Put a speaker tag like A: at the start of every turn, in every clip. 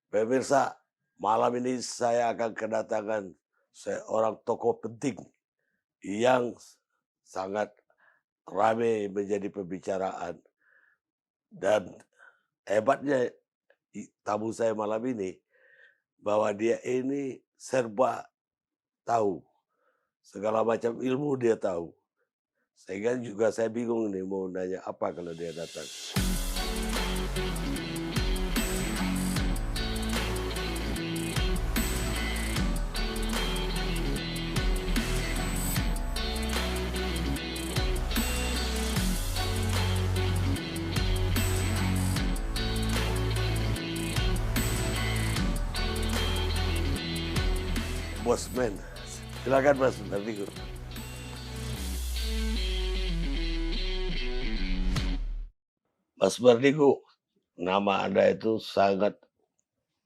A: Pemirsa, malam ini saya akan kedatangan seorang tokoh penting yang sangat ramai menjadi pembicaraan dan hebatnya tamu saya malam ini bahwa dia ini serba tahu, segala macam ilmu dia tahu. Sehingga juga saya bingung nih mau nanya apa kalau dia datang. Bosman, silakan Mas Nardigo. Mas Mardigu, nama Anda itu sangat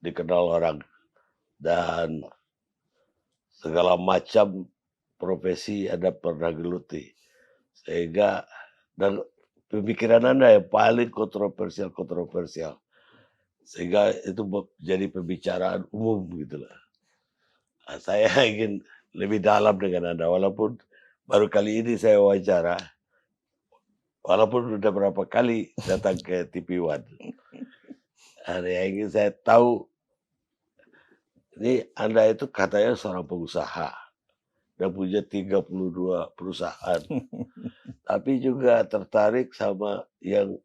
A: dikenal orang dan segala macam profesi Anda pernah geluti. Sehingga dan pemikiran Anda yang paling kontroversial. Sehingga itu jadi pembicaraan umum gitu lah. Nah, saya ingin lebih dalam dengan Anda walaupun baru kali ini saya wawancara. Walaupun sudah berapa kali datang ke TV One. Ada yang ingin saya tahu, ini Anda itu katanya seorang pengusaha dan punya 32 perusahaan. Tapi juga tertarik sama yang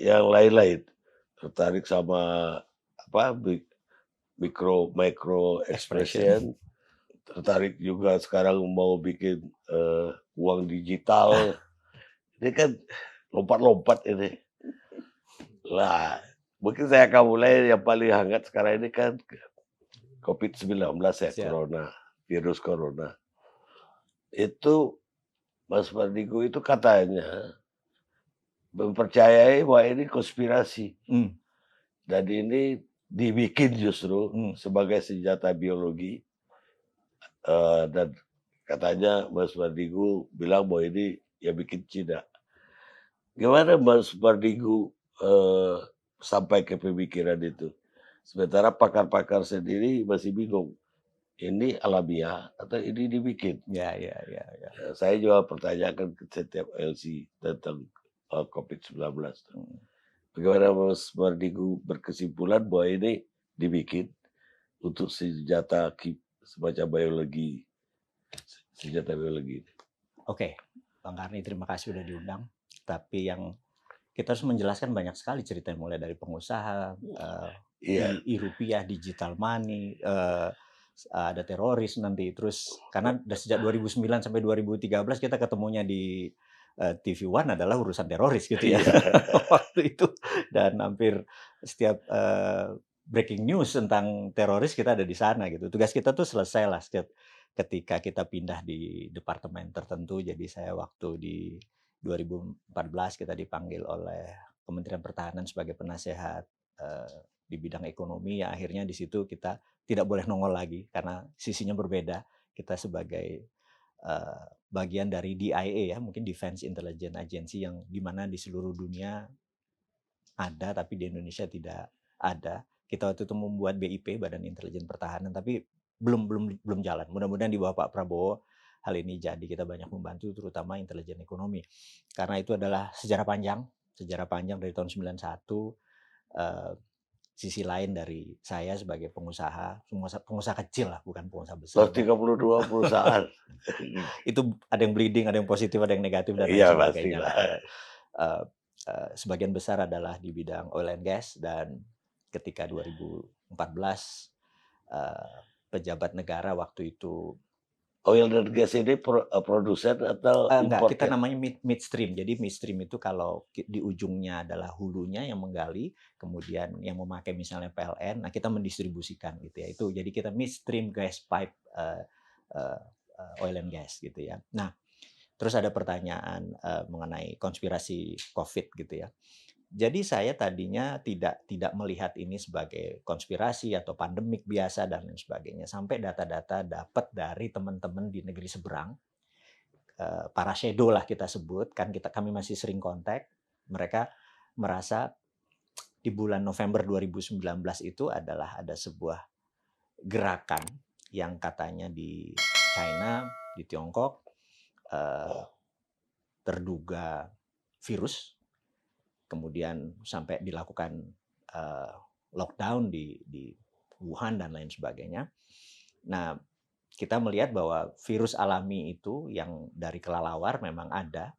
A: lain-lain. Tertarik sama apa micro expression. Tertarik juga sekarang mau bikin uang digital. Ini kan lompat-lompat ini. Lah, mungkin saya akan mulai yang paling hangat sekarang ini kan COVID-19 ya, virus corona. Itu Mas Mardigu itu katanya mempercayai bahwa ini konspirasi. Dan ini dibikin justru sebagai senjata biologi. Dan katanya Mas Mardigu bilang bahwa ini ya bikin Cina. Gimana Mas Mardigu sampai ke pemikiran itu? Sementara pakar-pakar sendiri masih bingung. Ini alamiah atau ini dibikin?
B: Ya.
A: Saya juga pertanyakan ke setiap LC tentang COVID-19. Bagaimana Mas Mardigu berkesimpulan bahwa ini dibikin untuk semacam senjata biologi?
B: Oke, Bang Karni, terima kasih sudah diundang. Tapi yang kita harus menjelaskan banyak sekali cerita mulai dari pengusaha, rupiah, digital money, ada teroris nanti. Terus karena sejak 2009 sampai 2013 kita ketemunya di TV One adalah urusan teroris gitu ya. Waktu itu dan hampir setiap breaking news tentang teroris kita ada di sana gitu. Tugas kita tuh selesai lah ketika kita pindah di departemen tertentu. Jadi saya waktu di 2014 kita dipanggil oleh Kementerian Pertahanan sebagai penasehat di bidang ekonomi. Ya akhirnya di situ kita tidak boleh nongol lagi karena sisinya berbeda. Kita sebagai bagian dari DIA ya, mungkin Defense Intelligence Agency yang dimana di seluruh dunia ada tapi di Indonesia tidak ada. Kita waktu itu membuat BIP, Badan Intelijen Pertahanan, tapi belum jalan. Mudah-mudahan di bawah Pak Prabowo hal ini jadi. Kita banyak membantu terutama intelijen ekonomi. Karena itu adalah sejarah panjang dari tahun 91. Sisi lain dari saya sebagai pengusaha kecil lah, bukan pengusaha besar.
A: 32 perusahaan.
B: Itu ada yang bleeding, ada yang positif, ada yang negatif dan lain sebagainya. Sebagian besar adalah di bidang oil and gas, dan ketika 2014 pejabat negara waktu itu.
A: Oil dan gas ini produsen atau
B: enggak, kita
A: importer?
B: namanya midstream. Jadi midstream itu kalau di ujungnya adalah hulunya yang menggali, kemudian yang memakai misalnya PLN, nah kita mendistribusikan gitu ya. Itu jadi kita midstream gas pipe oil and gas gitu ya. Nah, terus ada pertanyaan mengenai konspirasi COVID gitu ya. Jadi saya tadinya tidak melihat ini sebagai konspirasi atau pandemik biasa dan lain sebagainya. Sampai data-data dapat dari teman-teman di negeri seberang, para shadow lah kita sebut, kan kami masih sering kontak. Mereka merasa di bulan November 2019 itu adalah ada sebuah gerakan yang katanya di China, di Tiongkok, terduga virus, kemudian sampai dilakukan lockdown di Wuhan dan lain sebagainya. Nah, kita melihat bahwa virus alami itu yang dari kelelawar memang ada,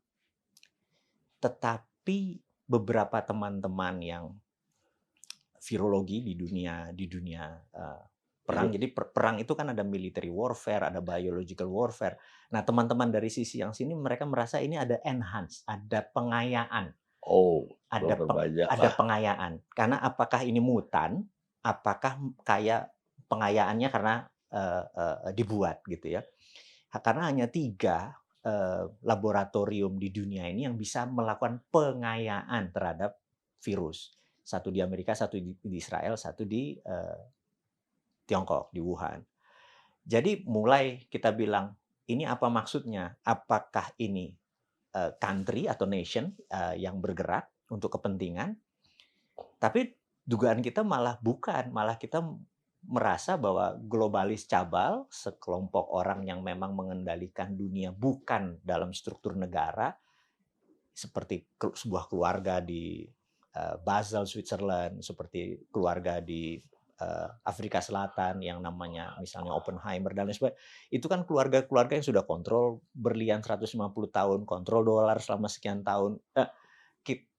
B: tetapi beberapa teman-teman yang virologi di dunia perang. Jadi perang itu kan ada military warfare, ada biological warfare. Nah, teman-teman dari sisi yang sini mereka merasa ini ada enhance, ada pengayaan. Ada pengayaan. Karena apakah ini mutan, apakah kayak pengayaannya karena dibuat gitu ya. Karena hanya 3 laboratorium di dunia ini yang bisa melakukan pengayaan terhadap virus. 1 di Amerika, 1 di Israel, 1 di Tiongkok, di Wuhan. Jadi mulai kita bilang, ini apa maksudnya? Apakah ini country atau nation yang bergerak untuk kepentingan? Tapi dugaan kita malah bukan, malah kita merasa bahwa globalis cabal, sekelompok orang yang memang mengendalikan dunia bukan dalam struktur negara, seperti sebuah keluarga di Basel, Switzerland, seperti keluarga di Afrika Selatan yang namanya misalnya Oppenheimer dan lain sebagainya. Itu kan keluarga-keluarga yang sudah kontrol berlian 150 tahun, kontrol dolar selama sekian tahun.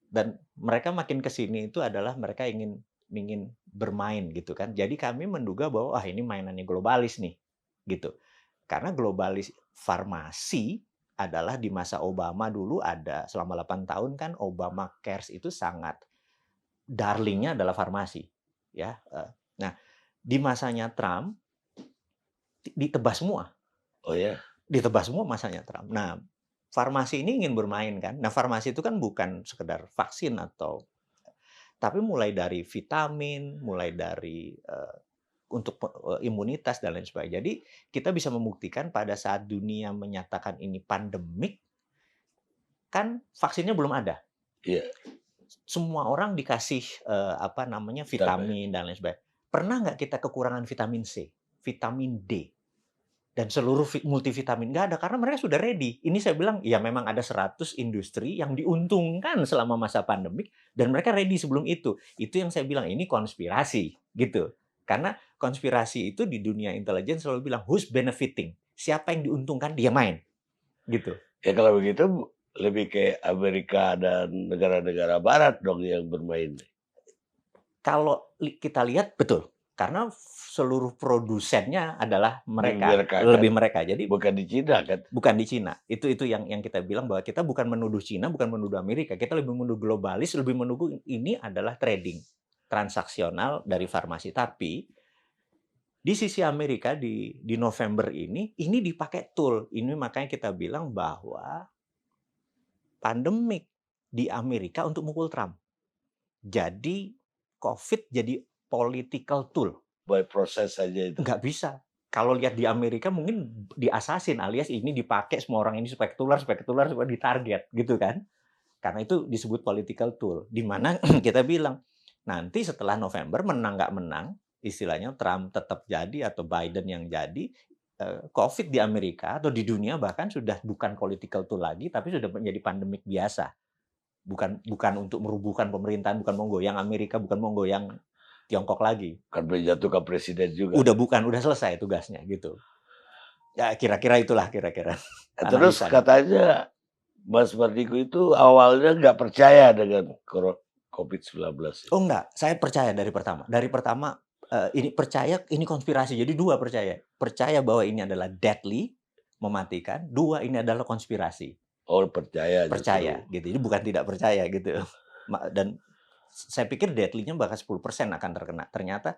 B: Dan mereka makin ke sini itu adalah mereka ingin bermain gitu kan. Jadi kami menduga bahwa ini mainannya globalis nih gitu. Karena globalis farmasi adalah di masa Obama dulu ada selama 8 tahun kan Obama Cares itu sangat darlingnya adalah farmasi ya. Nah, di masanya Trump ditebas semua.
A: Oh ya.
B: Ditebas semua masanya Trump. Nah, farmasi ini ingin bermain kan. Nah, farmasi itu kan bukan sekedar vaksin tapi mulai dari vitamin, mulai dari untuk imunitas dan lain sebagainya. Jadi kita bisa membuktikan pada saat dunia menyatakan ini pandemik, kan vaksinnya belum ada.
A: Iya.
B: Semua orang dikasih vitamin dan lain sebagainya. Pernah nggak kita kekurangan vitamin C, vitamin D, dan seluruh multivitamin? Nggak ada, karena mereka sudah ready. Ini saya bilang, ya memang ada 100 industri yang diuntungkan selama masa pandemik, dan mereka ready sebelum itu. Itu yang saya bilang, ini konspirasi, gitu. Karena konspirasi itu di dunia intelijen selalu bilang, who's benefiting? Siapa yang diuntungkan, dia main. Gitu.
A: Ya kalau begitu, lebih kayak Amerika dan negara-negara barat dong yang bermain.
B: Kalau kita lihat, betul. Karena seluruh produsennya adalah mereka, lebih mereka. Jadi
A: bukan di Cina kan?
B: Bukan di Cina. Itu yang kita bilang bahwa kita bukan menuduh Cina, bukan menuduh Amerika. Kita lebih menuduh globalis, lebih menuduh ini adalah trading transaksional dari farmasi. Tapi di sisi Amerika di November ini dipakai tool. Ini makanya kita bilang bahwa pandemik di Amerika untuk mukul Trump. Jadi COVID jadi political tool.
A: By proses saja itu.
B: Nggak bisa. Kalau lihat di Amerika mungkin diasasin, alias ini dipakai semua orang ini supaya ketular, supaya ditarget gitu kan. Karena itu disebut political tool. Di mana kita bilang nanti setelah November menang nggak menang, istilahnya Trump tetap jadi atau Biden yang jadi, COVID di Amerika atau di dunia bahkan sudah bukan political tool lagi, tapi sudah menjadi pandemik biasa. Bukan untuk merubuhkan pemerintahan, bukan menggoyang Amerika, bukan menggoyang Tiongkok lagi.
A: Kan menjatuhkan presiden juga.
B: Udah selesai tugasnya gitu. Ya kira-kira itulah kira-kira.
A: Terus katanya Mas Mardigu itu awalnya nggak percaya dengan COVID-19.
B: Oh enggak, saya percaya dari pertama. Dari pertama ini percaya ini konspirasi. Jadi 2 percaya. Percaya bahwa ini adalah deadly, mematikan. 2 ini adalah konspirasi.
A: Oh percaya.
B: Percaya gitu. Jadi bukan tidak percaya gitu. Dan saya pikir deadly-nya bahkan 10% akan terkena. Ternyata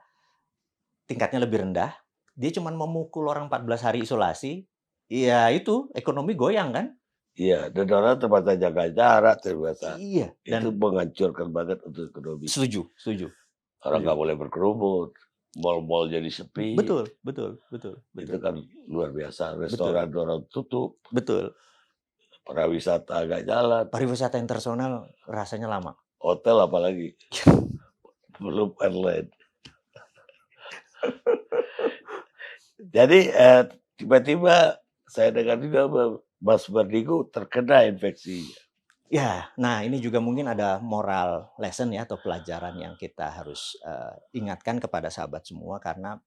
B: tingkatnya lebih rendah. Dia cuma memukul orang 14 hari isolasi. Iya itu, ekonomi goyang kan?
A: Iya, dan orang terbatas jaga jarak, terbatas.
B: Iya.
A: Dan itu menghancurkan banget untuk ekonomi.
B: Setuju.
A: Orang nggak boleh berkerumun. Mal-mal jadi sepi.
B: Betul.
A: Itu kan luar biasa. Restoran orang tutup.
B: Betul.
A: Pariwisata agak jalan.
B: Pariwisata internasional rasanya lama.
A: Hotel apalagi. belum online. Jadi tiba-tiba saya dengar juga Mas Bardigo terkena infeksi.
B: Ya, nah ini juga mungkin ada moral lesson ya atau pelajaran yang kita harus ingatkan kepada sahabat semua karena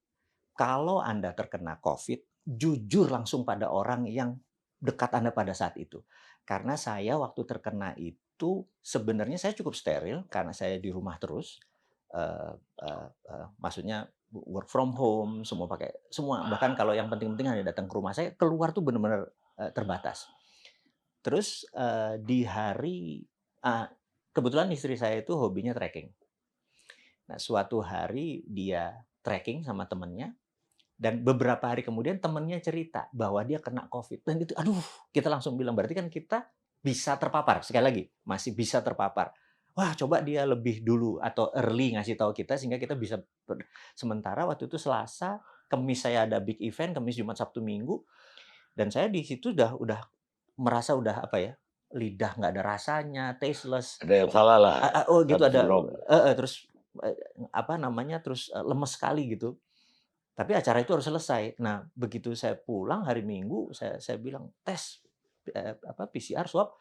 B: kalau Anda terkena COVID, jujur langsung pada orang yang dekat Anda pada saat itu. Karena saya waktu terkena itu sebenarnya saya cukup steril karena saya di rumah terus. Maksudnya work from home, semua pakai semua. Bahkan kalau yang penting-penting Anda datang ke rumah saya, keluar tuh benar-benar terbatas. Terus di hari kebetulan istri saya itu hobinya trekking. Nah, suatu hari dia trekking sama temennya, dan beberapa hari kemudian temennya cerita bahwa dia kena COVID. Dan itu, aduh, kita langsung bilang, berarti kan kita bisa terpapar. Sekali lagi, masih bisa terpapar. Wah, coba dia lebih dulu atau early ngasih tahu kita sehingga kita bisa. Sementara waktu itu Selasa, Kamis saya ada big event, Kamis, Jumat, Sabtu, Minggu, dan saya di situ udah merasa udah apa ya, lidah nggak ada rasanya, tasteless.
A: Ada yang salah lah,
B: Oh gitu
A: something
B: ada,
A: wrong.
B: terus apa namanya, terus lemes sekali gitu. Tapi acara itu harus selesai. Nah, begitu saya pulang hari Minggu, saya bilang, "Tes, PCR swab."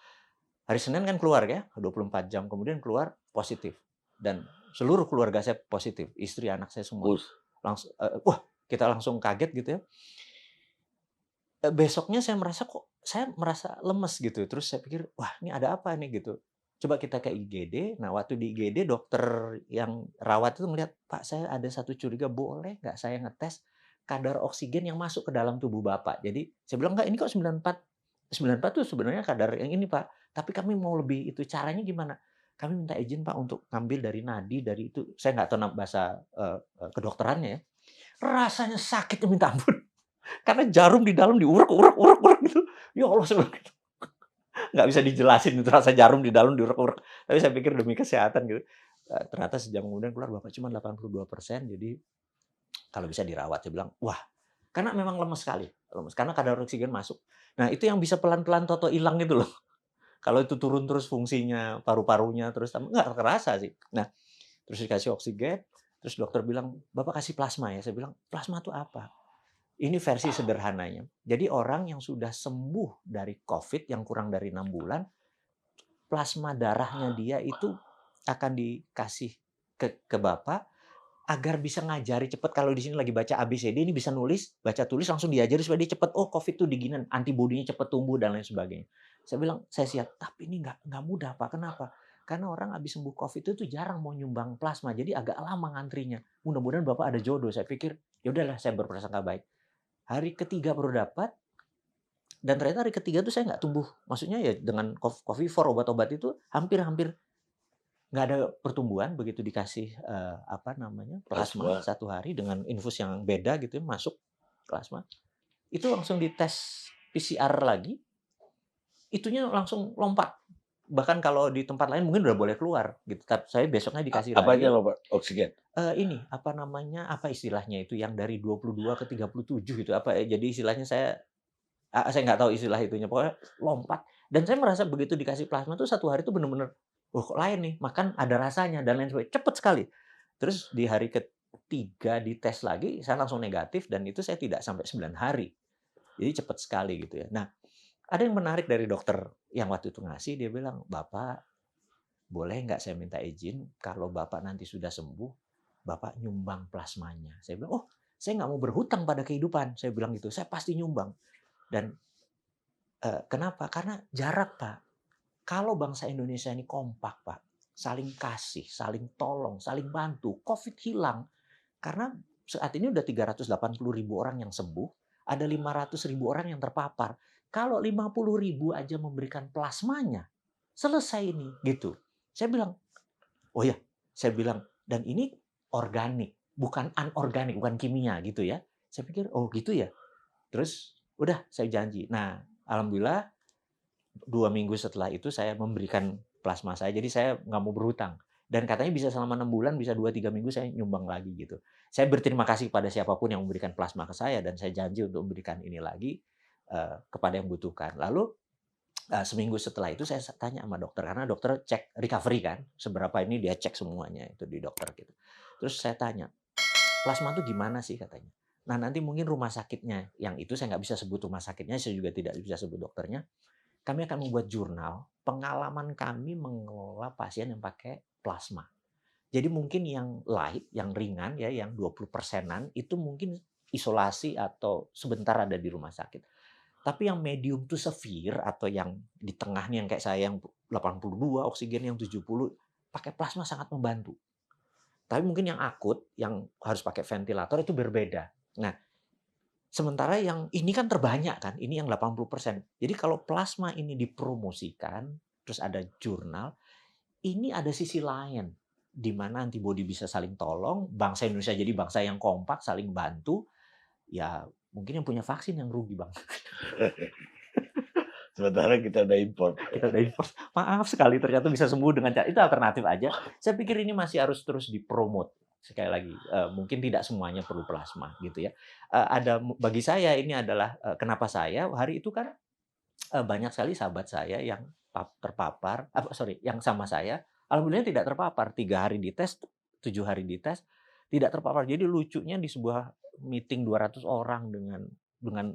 B: Hari Senin kan keluar ya, 24 jam kemudian keluar positif. Dan seluruh keluarga saya positif, istri, anak saya semua.
A: Bus.
B: Langsung, wah, kita langsung kaget gitu ya. Besoknya saya merasa lemes gitu. Terus saya pikir, "Wah, ini ada apa nih?" Gitu. Coba kita ke IGD. Nah, waktu di IGD dokter yang rawat itu melihat, "Pak, saya ada satu curiga, boleh nggak saya ngetes kadar oksigen yang masuk ke dalam tubuh Bapak?" Jadi saya bilang, "Enggak, ini kok 94. 94 tuh sebenarnya kadar yang ini, Pak. Tapi kami mau lebih itu, caranya gimana?" "Kami minta izin, Pak, untuk ngambil dari nadi, dari itu." Saya nggak tahu bahasa kedokterannya ya. Rasanya sakitnya minta ampun. Karena jarum di dalam diurak-urak gitu. Ya Allah, saya bilang gitu. Nggak bisa dijelasin itu rasa jarum di dalam diurak-urak. Tapi saya pikir demi kesehatan gitu. Ternyata sejam kemudian keluar, "Bapak cuma 82%, jadi kalau bisa dirawat." Saya bilang, "Wah," karena memang lemes sekali, lemes. Karena kadar oksigen masuk. Nah, itu yang bisa pelan-pelan toto hilang gitu loh. Kalau itu turun terus fungsinya, paru-parunya terus nggak kerasa sih. Nah, terus dikasih oksigen, terus dokter bilang, "Bapak kasih plasma ya?" Saya bilang, "Plasma itu apa?" Ini versi sederhananya. Jadi orang yang sudah sembuh dari COVID yang kurang dari 6 bulan, plasma darahnya dia itu akan dikasih ke Bapak agar bisa ngajari cepat. Kalau di sini lagi baca ABCD, ini bisa nulis, baca tulis langsung diajari supaya dia cepat, oh COVID tuh diginian, antibodinya cepat tumbuh dan lain sebagainya. Saya bilang, saya siap, tapi ini nggak mudah, Pak. Kenapa? Karena orang habis sembuh COVID itu jarang mau nyumbang plasma, jadi agak lama ngantrinya. Mudah-mudahan Bapak ada jodoh. Saya pikir, ya udahlah, saya berprasangka baik. Hari ketiga baru dapat, dan ternyata hari ketiga tuh saya nggak tumbuh. Maksudnya ya dengan Covifor, obat-obat itu hampir-hampir nggak ada pertumbuhan. Begitu dikasih apa namanya plasma
A: Plasma.
B: 1 hari dengan infus yang beda gitu ya, masuk plasma, itu langsung dites PCR lagi, itunya langsung lompat. Bahkan kalau di tempat lain mungkin udah boleh keluar gitu. Tapi saya besoknya dikasih
A: Apanya
B: lagi.
A: loh Pak? Oksigen?
B: Ini apa namanya, apa istilahnya itu yang dari 22 ke 37 itu apa ya? Jadi istilahnya saya nggak tahu istilah itunya, pokoknya lompat. Dan saya merasa begitu dikasih plasma tuh 1 hari tuh bener-bener, "Wah, kok lain nih, makan ada rasanya," dan lain sebagainya, cepet sekali. Terus di hari ketiga dites lagi, saya langsung negatif dan itu saya tidak sampai 9 hari. Jadi cepet sekali gitu ya. Nah, ada yang menarik dari dokter yang waktu itu ngasih, dia bilang, "Bapak, boleh nggak saya minta izin kalau Bapak nanti sudah sembuh, Bapak nyumbang plasmanya?" Saya bilang, "Oh, saya nggak mau berhutang pada kehidupan," saya bilang gitu, "saya pasti nyumbang." Dan kenapa? Karena jarak, Pak. Kalau bangsa Indonesia ini kompak, Pak, saling kasih, saling tolong, saling bantu, COVID hilang. Karena saat ini udah 380.000 orang yang sembuh, ada 500.000 orang yang terpapar. Kalau 50.000 aja memberikan plasmanya, selesai ini, gitu. Saya bilang, "Oh ya," saya bilang, "dan ini organik, bukan anorganik, bukan kimia," gitu ya. Saya pikir, "Oh gitu ya?" Terus udah saya janji. Nah, alhamdulillah 2 minggu setelah itu saya memberikan plasma saya, jadi saya nggak mau berhutang. Dan katanya bisa selama 6 bulan, bisa 2-3 minggu saya nyumbang lagi gitu. Saya berterima kasih kepada siapapun yang memberikan plasma ke saya dan saya janji untuk memberikan ini lagi kepada yang membutuhkan. Lalu Seminggu setelah itu saya tanya sama dokter, karena dokter cek recovery kan, seberapa ini dia cek semuanya itu di dokter gitu. Terus saya tanya, "Plasma tuh gimana sih?" katanya. Nah, nanti mungkin rumah sakitnya, yang itu saya nggak bisa sebut rumah sakitnya, saya juga tidak bisa sebut dokternya, kami akan membuat jurnal pengalaman kami mengelola pasien yang pakai plasma. Jadi mungkin yang light, yang ringan ya, yang 20%-an itu mungkin isolasi atau sebentar ada di rumah sakit. Tapi yang medium to severe atau yang di tengahnya yang kayak saya yang 82, oksigen yang 70, pakai plasma sangat membantu. Tapi mungkin yang akut, yang harus pakai ventilator itu berbeda. Nah, sementara yang ini kan terbanyak kan, ini yang 80%. Jadi kalau plasma ini dipromosikan, terus ada jurnal, ini ada sisi lain di mana antibodi bisa saling tolong, bangsa Indonesia jadi bangsa yang kompak, saling bantu, ya mungkin yang punya vaksin yang rugi, Bang.
A: Sementara kita udah impor.
B: Kita udah impor. Maaf sekali ternyata bisa sembuh dengan cara itu alternatif aja. Saya pikir ini masih harus terus dipromot. Sekali lagi, mungkin tidak semuanya perlu plasma gitu ya. Bagi saya ini adalah kenapa saya hari itu kan banyak sekali sahabat saya yang terpapar, yang sama saya, alhamdulillah tidak terpapar. 3 hari dites, 7 hari dites, tidak terpapar. Jadi lucunya di sebuah meeting 200 orang dengan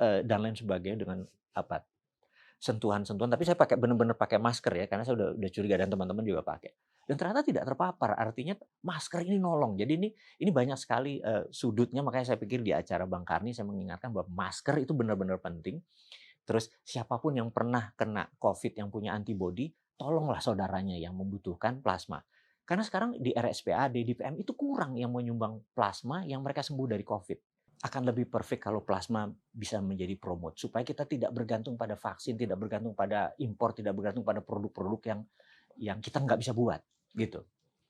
B: dan lain sebagainya dengan apa sentuhan-sentuhan, tapi saya benar-benar pakai masker ya, karena saya udah curiga dan teman-teman juga pakai. Dan ternyata tidak terpapar, artinya masker ini nolong. Jadi ini banyak sekali sudutnya, makanya saya pikir di acara Bang Karni saya mengingatkan bahwa masker itu benar-benar penting. Terus siapapun yang pernah kena COVID yang punya antibodi, tolonglah saudaranya yang membutuhkan plasma. Karena sekarang di RSPAD, di PM itu kurang yang menyumbang plasma yang mereka sembuh dari COVID. Akan lebih perfect kalau plasma bisa menjadi promote supaya kita tidak bergantung pada vaksin, tidak bergantung pada impor, tidak bergantung pada produk-produk yang kita nggak bisa buat gitu.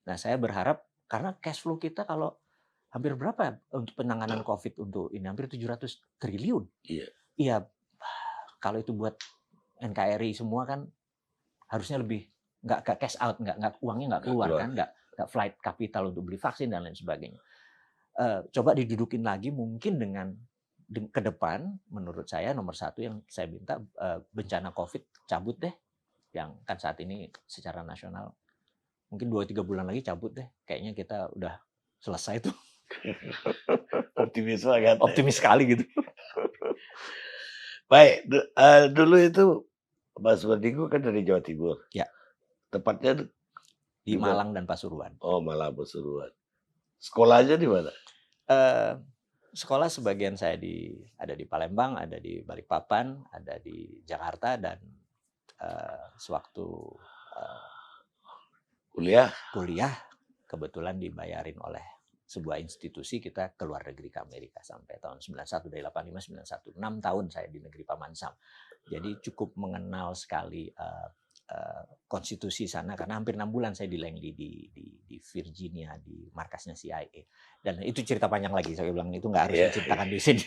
B: Nah, saya berharap karena cash flow kita kalau hampir berapa untuk penanganan COVID untuk ini hampir 700 triliun.
A: Iya.
B: Iya, kalau itu buat NKRI semua kan harusnya lebih nggak cash out, nggak uangnya nggak keluar kan, nggak flight capital untuk beli vaksin dan lain sebagainya. Coba didudukin lagi mungkin dengan ke depan menurut saya nomor satu yang saya minta bencana COVID cabut deh, yang kan saat ini secara nasional mungkin 2-3 bulan lagi cabut deh, kayaknya kita udah selesai tuh.
A: Optimis banget.
B: Optimis sekali gitu.
A: Baik, dulu itu Mas Wadigu kan dari Jawa Timur.
B: Ya.
A: Tepatnya
B: di Malang dan Pasuruan.
A: Oh, Malang Pasuruan. Sekolahnya di mana?
B: Sekolah sebagian saya ada di Palembang, ada di Balikpapan, ada di Jakarta, dan sewaktu kuliah kebetulan dibayarin oleh sebuah institusi, kita ke luar negeri ke Amerika sampai tahun 91, dari 85 91. 6 tahun saya di negeri Paman Sam. Jadi cukup mengenal sekali konstitusi sana, karena hampir 6 bulan saya di Langley di Virginia, di markasnya CIA. Dan itu cerita panjang lagi, saya bilang itu nggak harus diceritakan di sini.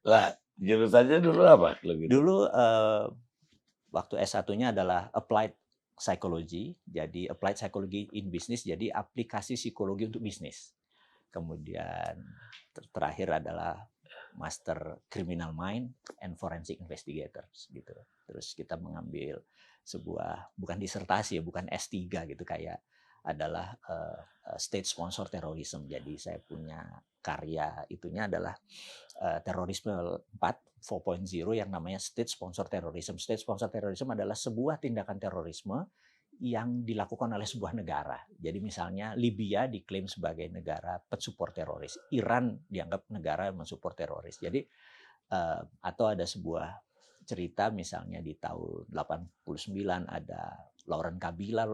A: Lah, jurusannya dulu apa?
B: Dulu waktu S1-nya adalah Applied Psychology, jadi Applied Psychology in Business, jadi aplikasi psikologi untuk bisnis. Kemudian terakhir adalah Master Criminal Mind and Forensic Investigators gitu. Terus kita mengambil sebuah, bukan disertasi ya, bukan S3 gitu, kayak adalah state sponsor terrorism. Jadi saya punya karya itunya adalah terorisme 4.0 yang namanya state sponsor terrorism. State sponsor terrorism adalah sebuah tindakan terorisme yang dilakukan oleh sebuah negara. Jadi misalnya Libya diklaim sebagai negara pensupport teroris, Iran dianggap negara yang mensupport teroris. Jadi atau ada sebuah cerita misalnya di tahun 89 ada Laurent Kabila.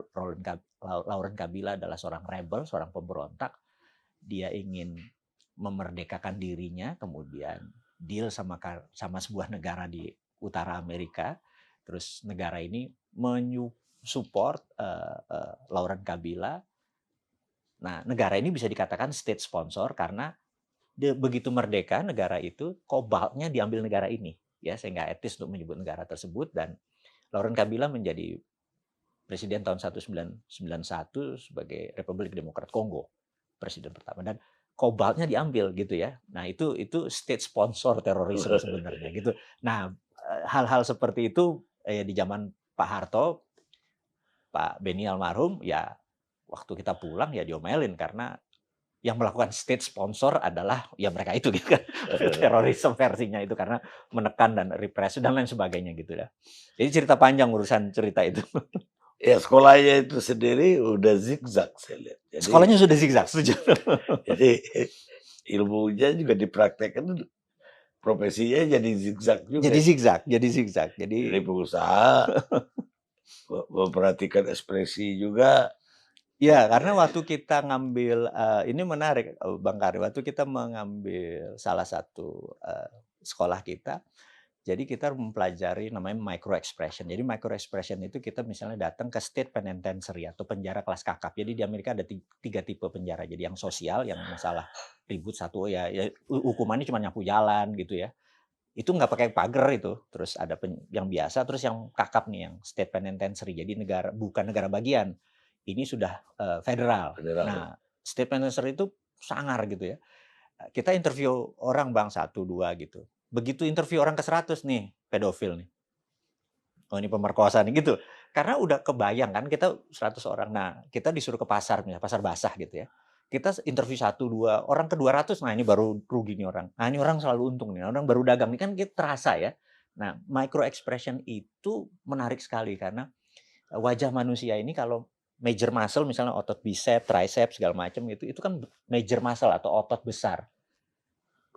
B: Laurent Kabila adalah seorang rebel, seorang pemberontak. Dia ingin memerdekakan dirinya, kemudian deal sama sebuah negara di utara Amerika. Terus negara ini support Laurent Kabila. Nah, negara ini bisa dikatakan state sponsor karena begitu merdeka negara itu, kobaltnya diambil negara ini. Ya, saya nggak etis untuk menyebut negara tersebut, dan Laurent Kabila menjadi presiden tahun 1991 sebagai Republik Demokrat Kongo, presiden pertama, dan kobaltnya diambil gitu ya. Nah, itu state sponsor terorisme sebenarnya gitu. Nah, hal-hal seperti itu di zaman Pak Harto, Pak Beni almarhum, ya waktu kita pulang ya diomelin karena yang melakukan state sponsor adalah ya mereka itu gitu kan. Terorisme versinya itu karena menekan dan represi dan lain sebagainya gitu ya. Jadi cerita panjang urusan cerita itu.
A: Ya sekolahnya itu sendiri udah zigzag saya lihat.
B: Sekolahnya sudah zigzag, setuju.
A: Jadi ilmunya juga dipraktekkan, profesinya jadi zigzag juga.
B: Jadi zigzag.
A: Jadi pengusaha memperhatikan ekspresi juga.
B: Ya, karena waktu kita ngambil, ini menarik Bang Kari, waktu kita mengambil salah satu sekolah kita, jadi kita mempelajari namanya micro expression. Jadi micro expression itu kita misalnya datang ke state penitentiary atau penjara kelas kakap. Jadi di Amerika ada tiga tipe penjara. Jadi yang sosial, yang masalah ribut satu ya hukumannya cuma nyapu jalan gitu ya. Itu nggak pakai pagar itu. Terus ada yang biasa, terus yang kakap nih, yang state penitentiary. Jadi bukan negara bagian. Ini sudah federal. Nah, state penitentiary itu sangar gitu ya. Kita interview orang Bang 1, 2 gitu. Begitu interview orang ke 100 nih, pedofil nih. Oh ini pemerkosa nih gitu. Karena udah kebayang kan kita 100 orang. Nah, kita disuruh ke pasar misalnya, pasar basah gitu ya. Kita interview 1, 2, orang ke 200, nah ini baru rugi nih orang. Nah ini orang selalu untung nih, orang baru dagang. Ini kan kita terasa ya. Nah, micro expression itu menarik sekali karena wajah manusia ini kalau major muscle misalnya otot bicep, tricep segala macam itu kan major muscle atau otot besar.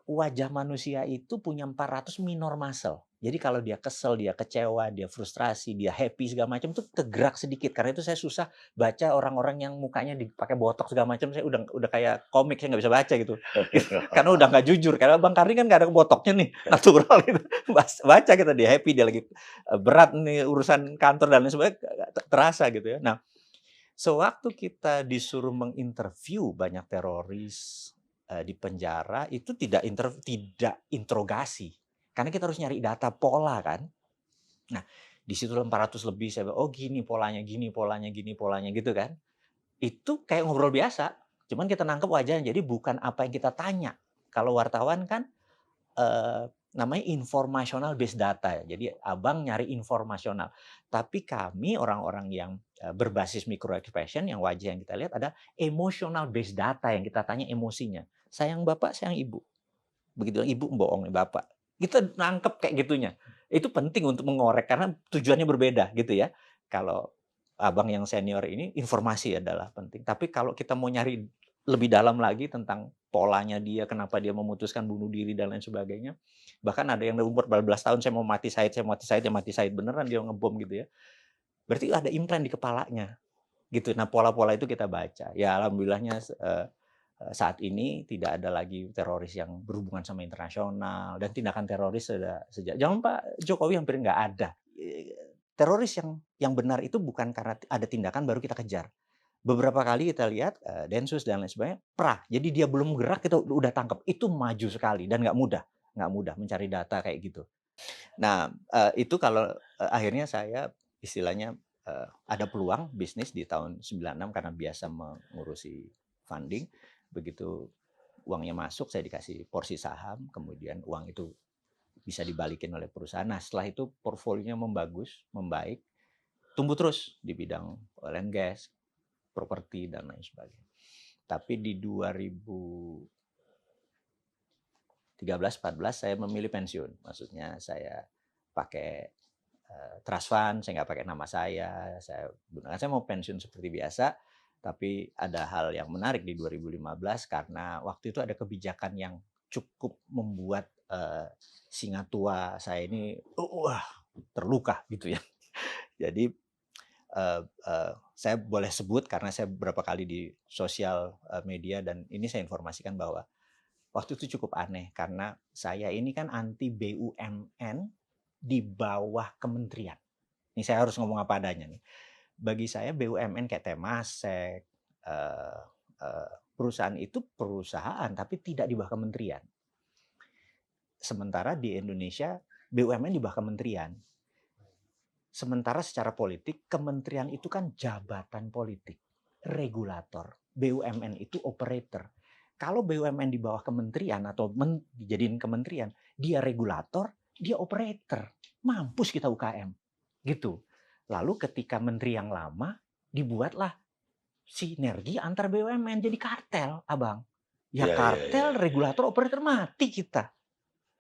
B: Wajah manusia itu punya 400 minor muscle. Jadi kalau dia kesel, dia kecewa, dia frustrasi, dia happy segala macam itu kegerak sedikit. Karena itu saya susah baca orang-orang yang mukanya dipakai botok segala macam. Saya udah kayak komik, saya nggak bisa baca gitu. Karena udah nggak jujur. Karena Bang Karni kan nggak ada botoknya nih, natural gitu. Baca kita dia happy, dia lagi berat nih urusan kantor dan lain sebagainya, terasa gitu ya. Nah, sewaktu kita disuruh menginterview banyak teroris di penjara, itu tidak interogasi. Karena kita harus nyari data pola kan. Nah, di situ 400 lebih saya bilang, oh gini polanya, gini polanya, gini polanya gitu kan. Itu kayak ngobrol biasa. Cuman kita nangkep wajahnya. Jadi bukan apa yang kita tanya. Kalau wartawan kan namanya informational based data. Jadi abang nyari informasional. Tapi kami orang-orang yang berbasis micro expression, yang wajah yang kita lihat ada emotional based data yang kita tanya emosinya. Sayang bapak, sayang ibu. Begitu ibu bohong bapak. Kita nangkep kayak gitunya. Itu penting untuk mengorek karena tujuannya berbeda gitu ya. Kalau abang yang senior ini informasi adalah penting. Tapi kalau kita mau nyari lebih dalam lagi tentang polanya dia, kenapa dia memutuskan bunuh diri dan lain sebagainya. Bahkan ada yang umur 14 tahun saya mau mati Said, ya mati Said beneran dia ngebom gitu ya. Berarti ada implan di kepalanya gitu. Nah, pola-pola itu kita baca. Ya alhamdulillahnya saat ini tidak ada lagi teroris yang berhubungan sama internasional dan tindakan teroris sejak zaman Pak Jokowi hampir nggak ada. Teroris yang benar itu bukan karena ada tindakan baru kita kejar. Beberapa kali kita lihat Densus dan lain sebagainya perah. Jadi dia belum gerak kita udah tangkap. Itu maju sekali dan nggak mudah mencari data kayak gitu. Nah, itu kalau akhirnya saya istilahnya ada peluang bisnis di tahun 96 karena biasa mengurusi funding. Begitu uangnya masuk, saya dikasih porsi saham, kemudian uang itu bisa dibalikin oleh perusahaan. Nah, setelah itu portfolionya membaik, tumbuh terus di bidang oil and gas, properti, dan lain sebagainya. Tapi di 2013-14 saya memilih pensiun. Maksudnya saya pakai trust fund, saya nggak pakai nama saya gunakan, saya mau pensiun seperti biasa. Tapi ada hal yang menarik di 2015 karena waktu itu ada kebijakan yang cukup membuat singa tua saya ini terluka gitu ya. Jadi saya boleh sebut karena saya beberapa kali di sosial media dan ini saya informasikan bahwa waktu itu cukup aneh karena saya ini kan anti BUMN di bawah kementerian. Ini saya harus ngomong apa adanya nih. Bagi saya BUMN kayak Temasek, perusahaan itu perusahaan tapi tidak di bawah kementerian. Sementara di Indonesia BUMN di bawah kementerian. Sementara secara politik kementerian itu kan jabatan politik, regulator. BUMN itu operator. Kalau BUMN di bawah kementerian atau dijadiin kementerian, dia regulator, dia operator. mampus kita UKM. Gitu. Lalu ketika menteri yang lama, dibuatlah sinergi antar BUMN jadi kartel, Abang. Ya kartel, regulator, operator, mati kita.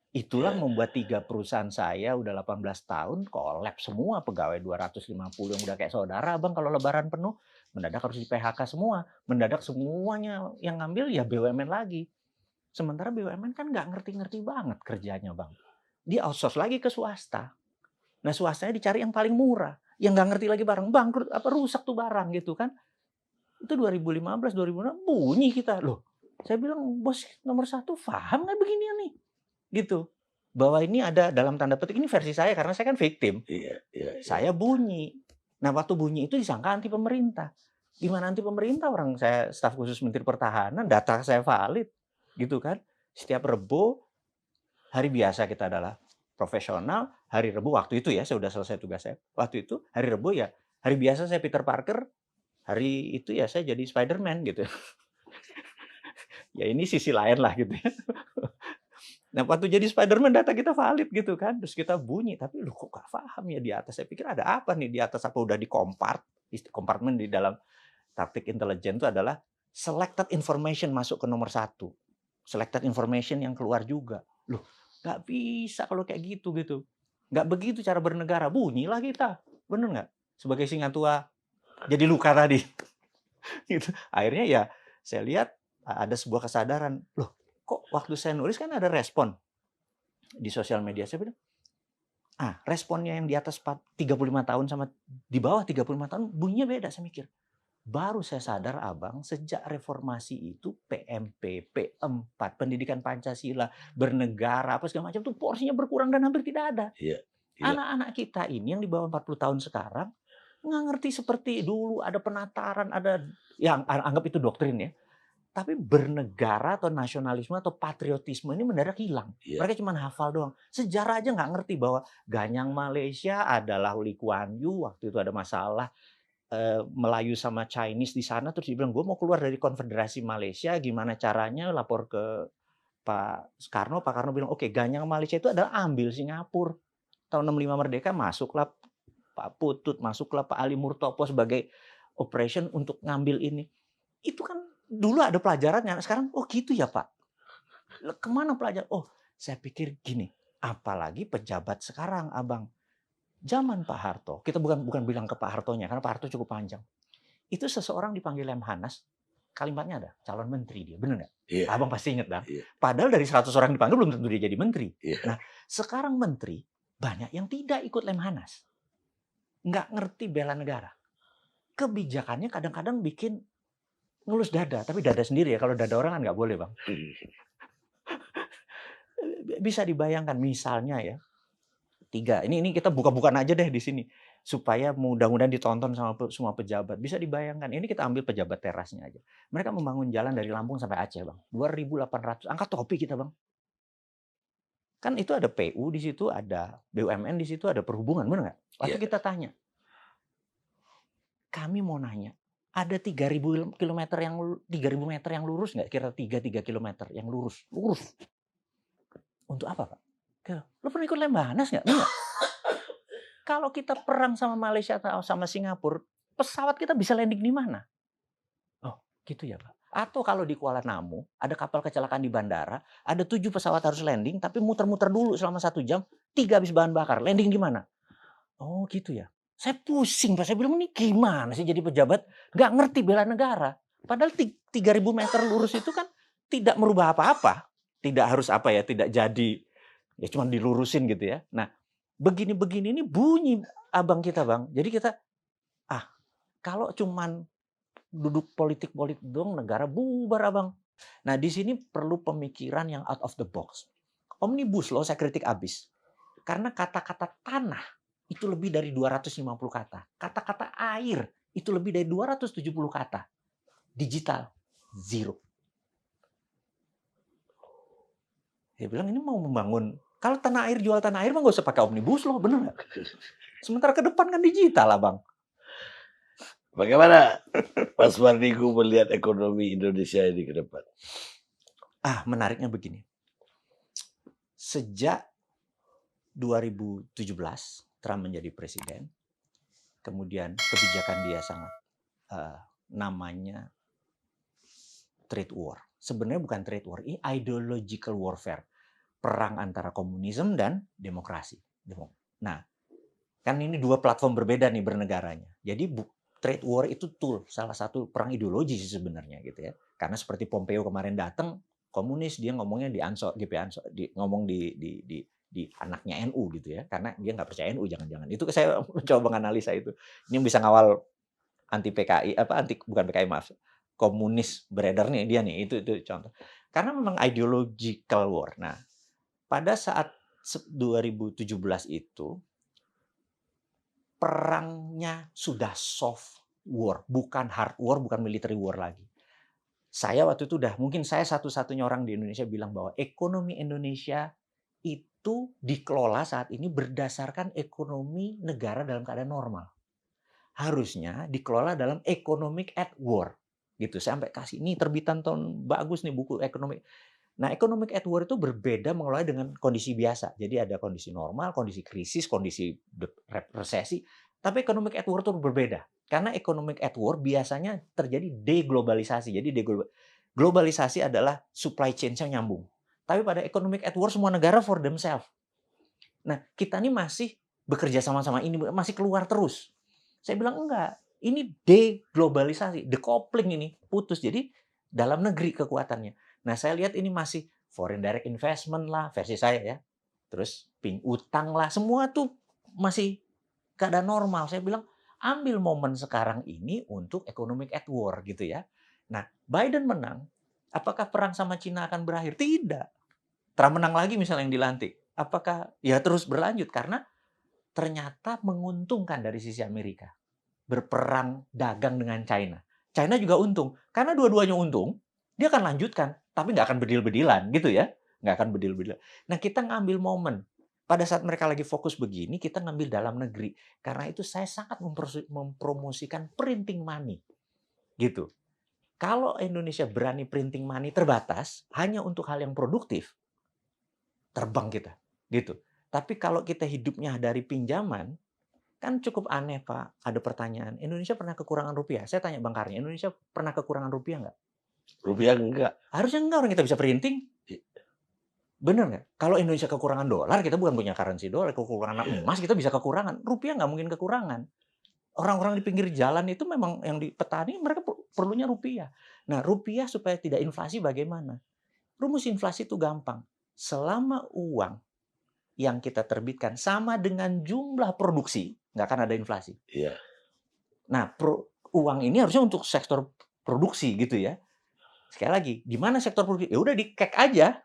B: Itulah membuat 3 perusahaan saya udah 18 tahun kolaps semua, pegawai 250 yang udah kayak saudara Abang kalau lebaran penuh, mendadak harus di PHK semua, mendadak semuanya yang ngambil ya BUMN lagi. Sementara BUMN kan nggak ngerti-ngerti banget kerjanya Bang. Dia outsource lagi ke swasta. Nah swastanya dicari yang paling murah, yang nggak ngerti lagi barang, bangkrut apa rusak tuh barang gitu kan. Itu 2015, 2016 bunyi kita loh. Saya bilang bos nomor 1 paham nggak beginian nih? Gitu. Bahwa ini ada dalam tanda petik, ini versi saya karena saya kan victim. Saya bunyi. Nah waktu bunyi itu disangka anti pemerintah. Gimana anti pemerintah, orang saya staf khusus Menteri Pertahanan, data saya valid. Gitu kan. Setiap Rebo, hari biasa kita adalah profesional, hari Rebo waktu itu ya, saya sudah selesai tugas saya. Waktu itu hari Rebo ya, hari biasa saya Peter Parker, hari itu ya saya jadi Spider-Man gitu. Ya ini sisi lain lah gitu ya. Nah waktu jadi Spider-Man data kita valid gitu kan, terus kita bunyi, tapi lu kok gak paham ya di atas. Saya pikir ada apa nih di atas, apa udah kompartmen di dalam taktik intelijen itu adalah selected information masuk ke nomor 1. Selected information yang keluar juga. Loh gak bisa kalau kayak gitu. Gak begitu cara bernegara, bunyilah kita. Bener gak? Sebagai singa tua jadi luka tadi. Gitu. Akhirnya ya saya lihat ada sebuah kesadaran, loh kok waktu saya nulis kan ada respon di sosial media. Saya bilang, responnya yang di atas 35 tahun sama di bawah 35 tahun bunyinya beda. Saya mikir, baru saya sadar Abang, sejak reformasi itu PMP, P4, pendidikan Pancasila, bernegara, apa segala macam itu porsinya berkurang dan hampir tidak ada. Anak-anak kita ini yang di bawah 40 tahun sekarang nggak ngerti seperti dulu ada penataran, ada yang anggap itu doktrin ya. Tapi bernegara atau nasionalisme atau patriotisme ini mendadak hilang. Mereka cuma hafal doang. Sejarah aja nggak ngerti bahwa Ganyang Malaysia adalah Lee Kuan Yew. Waktu itu ada masalah Melayu sama Chinese di sana. Terus dia bilang, gue mau keluar dari Konfederasi Malaysia. Gimana caranya? Lapor ke Pak Karno. Pak Karno bilang, oke, Ganyang Malaysia itu adalah ambil Singapura. Tahun 65 merdeka masuklah Pak Putut, masuklah Pak Ali Murtopo sebagai operation untuk ngambil ini. Itu kan dulu ada pelajarannya, sekarang oh gitu ya Pak. Kemana pelajaran? Oh saya pikir gini, apalagi pejabat sekarang Abang. Zaman Pak Harto, kita bukan bilang ke Pak Hartonya, karena Pak Harto cukup panjang. Itu seseorang dipanggil Lemhanas, kalimatnya ada, calon menteri dia, bener nggak? Abang pasti ingat kan? Padahal dari 100 orang dipanggil belum tentu dia jadi menteri. Nah sekarang menteri, banyak yang tidak ikut Lemhanas. Nggak ngerti bela negara. Kebijakannya kadang-kadang bikin ngelus dada, tapi dada sendiri ya. Kalau dada orang kan nggak boleh Bang. Bisa dibayangkan misalnya ya, 3. Ini kita buka-bukaan aja deh di sini supaya mudah-mudahan ditonton sama semua pejabat. Bisa dibayangkan, ini kita ambil pejabat terasnya aja. Mereka membangun jalan dari Lampung sampai Aceh Bang. 2.800, angkat topi kita Bang. Kan itu ada PU di situ, ada BUMN di situ, ada perhubungan, benar nggak? Waktu kita tanya, kami mau nanya, ada 3.000 meter yang lurus nggak? Kira 3 kilometer yang lurus. Untuk apa Pak? Lo pernah ikut Lemhanas nggak? Kalau kita perang sama Malaysia atau sama Singapura, pesawat kita bisa landing di mana? Oh gitu ya Pak. Atau kalau di Kuala Namu, ada kapal kecelakaan di bandara, ada 7 pesawat harus landing, tapi muter-muter dulu selama 1 jam, 3 habis bahan bakar. Landing di mana? Oh gitu ya. Saya pusing Pak, saya bilang ini gimana sih jadi pejabat nggak ngerti bela negara. Padahal 3.000 meter lurus itu kan tidak merubah apa-apa. Tidak harus apa ya, tidak jadi, ya cuma dilurusin gitu ya. Nah begini-begini ini bunyi Abang kita Bang. Jadi kita, kalau cuman duduk politik dong negara bubar Abang. Nah di sini perlu pemikiran yang out of the box. Omnibus Law saya kritik abis. Karena kata-kata tanah itu lebih dari 250 kata. Kata-kata air itu lebih dari 270 kata. Digital, 0. Dia bilang ini mau membangun, kalau tanah air jual tanah air mah nggak usah pakai omnibus law, bener nggak? Sementara ke depan kan digital Abang.
A: Bagaimana Mas Mardigu melihat ekonomi Indonesia ini ke depan?
B: Menariknya begini. Sejak 2017 Trump menjadi presiden, kemudian kebijakan dia sangat namanya trade war. Sebenarnya bukan trade war, ini ideological warfare. Perang antara komunisme dan demokrasi. Nah, kan ini dua platform berbeda nih bernegaranya. Jadi trade war itu tool, salah satu perang ideologi sih sebenarnya gitu ya. Karena seperti Pompeo kemarin datang, komunis dia ngomongnya di Ansor, GP Ansor, ngomong di anaknya NU gitu ya. Karena dia nggak percaya NU, jangan-jangan. Itu saya mencoba menganalisa itu. Ini bisa ngawal anti PKI, bukan PKI maaf, komunis beredar nih dia nih, itu contoh. Karena memang ideological war. Nah, pada saat 2017 itu perangnya sudah soft war, bukan hard war, bukan military war lagi. Saya waktu itu mungkin saya satu-satunya orang di Indonesia bilang bahwa ekonomi Indonesia itu dikelola saat ini berdasarkan ekonomi negara dalam keadaan normal. Harusnya dikelola dalam economic at war. Gitu. Saya sampai kasih ini terbitan tahun bagus nih buku ekonomi. Nah, economic at war itu berbeda mengelola dengan kondisi biasa. Jadi ada kondisi normal, kondisi krisis, kondisi resesi. Tapi economic at war itu berbeda. Karena economic at war biasanya terjadi deglobalisasi. Jadi globalisasi adalah supply chain-nya nyambung. Tapi pada economic at war semua negara for themselves. Nah, kita ini masih bekerja sama-sama ini, masih keluar terus. Saya bilang enggak. Ini deglobalisasi, decoupling ini putus. Jadi dalam negeri kekuatannya. Nah, saya lihat ini masih foreign direct investment lah, versi saya ya. Terus utang lah, semua tuh masih keadaan normal. Saya bilang, ambil momen sekarang ini untuk economic at war gitu ya. Nah, Biden menang, apakah perang sama Cina akan berakhir? Tidak. Trump menang lagi misalnya yang dilantik. Apakah ya terus berlanjut? Karena ternyata menguntungkan dari sisi Amerika. Berperang dagang dengan China. China juga untung. Karena dua-duanya untung, dia akan lanjutkan. Tapi nggak akan bedil-bedilan gitu ya. Nggak akan bedil-bedilan. Nah, kita ngambil momen. Pada saat mereka lagi fokus begini, kita ngambil dalam negeri. Karena itu saya sangat mempromosikan printing money. Gitu. Kalau Indonesia berani printing money terbatas, hanya untuk hal yang produktif, terbang kita. Gitu. Tapi kalau kita hidupnya dari pinjaman, kan cukup aneh, Pak. Ada pertanyaan, Indonesia pernah kekurangan rupiah? Saya tanya Bang Karni, Indonesia pernah kekurangan rupiah nggak?
A: Rupiah enggak.
B: Harusnya enggak, orang kita bisa printing. Bener nggak? Kalau Indonesia kekurangan dolar, kita bukan punya currency dolar. Kekurangan emas, kita bisa kekurangan. Rupiah nggak mungkin kekurangan. Orang-orang di pinggir jalan itu memang yang di petani, mereka perlunya rupiah. Nah, rupiah supaya tidak inflasi bagaimana? Rumus inflasi itu gampang. Selama uang yang kita terbitkan sama dengan jumlah produksi, nggak akan ada inflasi.
A: Iya.
B: Nah, uang ini harusnya untuk sektor produksi gitu ya. Sekali lagi, di mana sektor produksi? Ya udah di cake aja,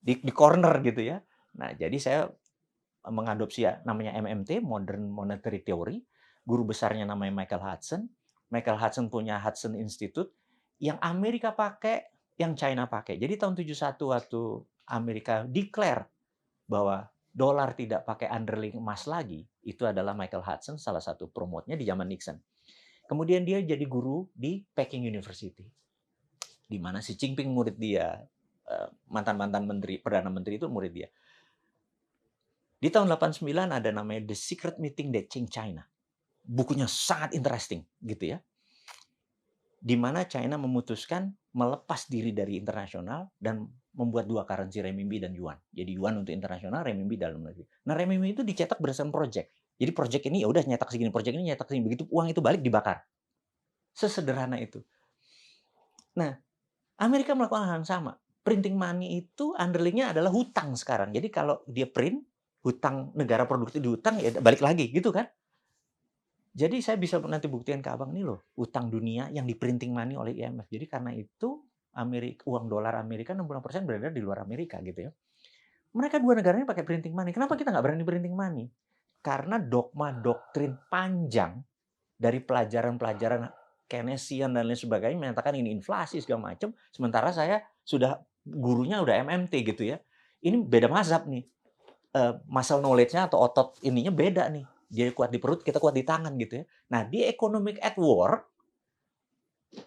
B: di corner gitu ya. Nah, jadi saya mengadopsi ya, namanya MMT, Modern Monetary Theory. Guru besarnya namanya Michael Hudson. Michael Hudson punya Hudson Institute. Yang Amerika pakai, yang China pakai. Jadi tahun 71 waktu Amerika declare bahwa dolar tidak pakai underlying emas lagi, itu adalah Michael Hudson, salah satu promotnya di zaman Nixon. Kemudian dia jadi guru di Peking University, di mana Xi Jinping murid dia, mantan-mantan menteri, perdana menteri itu murid dia. Di tahun 89 ada namanya The Secret Meeting That Changed China. Bukunya sangat interesting gitu ya. Di mana China memutuskan melepas diri dari internasional dan membuat dua currency, renminbi dan yuan. Jadi yuan untuk internasional, renminbi dalam negeri. Nah, renminbi itu dicetak berdasarkan project. Jadi project ini ya udah nyetak segini, project ini nyetak segini. Begitu uang itu balik dibakar. Sesederhana itu. Nah, Amerika melakukan hal yang sama. Printing money itu underlying-nya adalah hutang sekarang. Jadi kalau dia print, hutang negara produktif dihutang, ya balik lagi gitu kan. Jadi saya bisa nanti buktikan ke abang nih loh, utang dunia yang di printing money oleh IMF. Jadi karena itu uang dolar Amerika 60% berada di luar Amerika gitu ya. Mereka dua negaranya pakai printing money. Kenapa kita nggak berani printing money? Karena dogma doktrin panjang dari pelajaran-pelajaran Keynesian dan lain sebagainya menyatakan ini inflasi segala macam. Sementara saya sudah gurunya udah MMT gitu ya. Ini beda mazhab nih. Muscle knowledge-nya atau otot ininya beda nih. Dia kuat di perut, kita kuat di tangan gitu ya. Nah, di economic at war,